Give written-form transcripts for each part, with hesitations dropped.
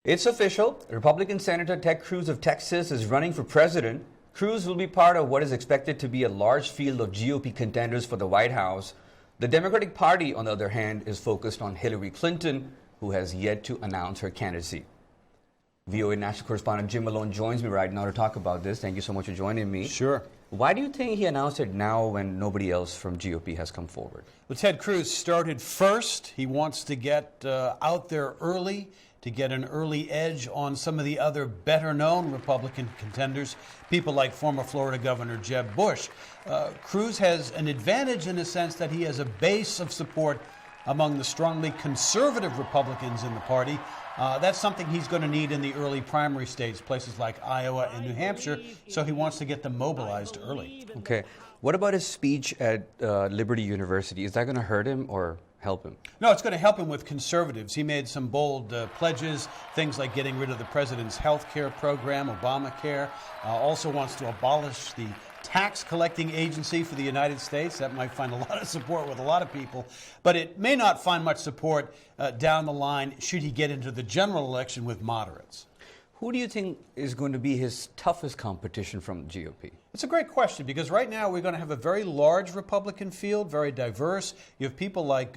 It's official. Republican Senator Ted Cruz of Texas is running for president. Cruz will be part of what is expected to be a large field of GOP contenders for the White House. The Democratic Party, on the other hand, is focused on Hillary Clinton, who has yet to announce her candidacy. VOA national correspondent Jim Malone joins me right now to talk about this. Thank you so much for joining me. Sure. Why do you think he announced it now when nobody else from GOP has come forward? Well, Ted Cruz started first. He wants to get out there early, to get an early edge on some of the other better-known Republican contenders, people like former Florida Governor Jeb Bush. Cruz has an advantage in the sense that he has a base of support among the strongly conservative Republicans in the party. That's something he's going to need in the early primary states, places like Iowa and New Hampshire, so he wants to get them mobilized early. Okay. What about his speech at Liberty University? Is that going to hurt him or help him? No, it's going to help him with conservatives. He made some bold pledges, things like getting rid of the president's health care program, Obamacare. Also wants to abolish the tax collecting agency for the United States. That might find a lot of support with a lot of people, but it may not find much support down the line should he get into the general election with moderates. Who do you think is going to be his toughest competition from the GOP? It's a great question because right now we're going to have a very large Republican field, very diverse. You have people like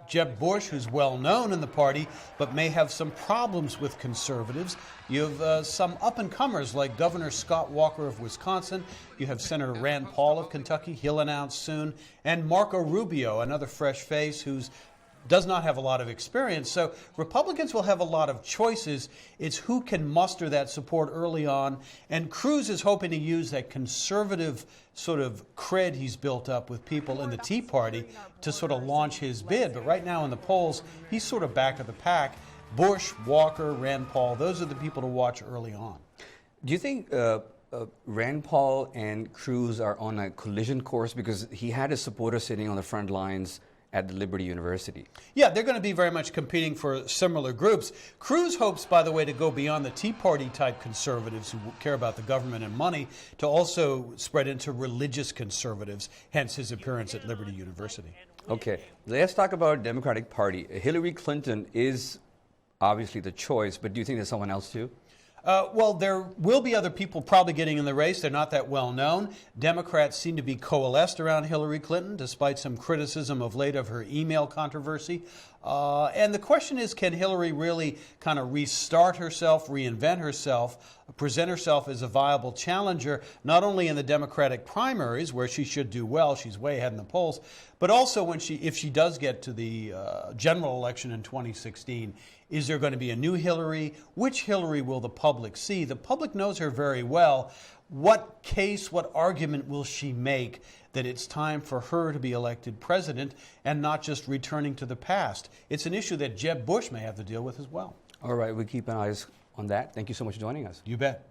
Jeb Bush, who's well known in the party, but may have some problems with conservatives. You have some up-and-comers like Governor Scott Walker of Wisconsin. You have Senator Rand Paul of Kentucky. He'll announce soon. And Marco Rubio, another fresh face who's does not have a lot of experience. So Republicans will have a lot of choices. It's who can muster that support early on. And Cruz is hoping to use that conservative sort of cred he's built up with people in the Tea Party to sort of launch his bid. But right now in the polls, he's sort of back of the pack. Bush, Walker, Rand Paul, those are the people to watch early on. Do you think Rand Paul and Cruz are on a collision course because he had his supporters sitting on the front lines at the Liberty University? Yeah, they're going to be very much competing for similar groups. Cruz hopes, by the way, to go beyond the Tea Party type conservatives who care about the government and money to also spread into religious conservatives, hence his appearance at Liberty University. Okay, let's talk about Democratic Party. Hillary Clinton is obviously the choice, but do you think there's someone else too? Well, there will be other people probably getting in the race. They're not that well known. Democrats seem to be coalesced around Hillary Clinton, despite some criticism of late of her email controversy. And the question is, can Hillary really kind of restart herself, reinvent herself, present herself as a viable challenger, not only in the Democratic primaries, where she should do well, she's way ahead in the polls, but also if she does get to the general election in 2016, is there going to be a new Hillary? Which Hillary will the public see? The public knows her very well. What case, what argument will she make that it's time for her to be elected president and not just returning to the past? It's an issue that Jeb Bush may have to deal with as well. All right, we keep an eye on that. Thank you so much for joining us. You bet.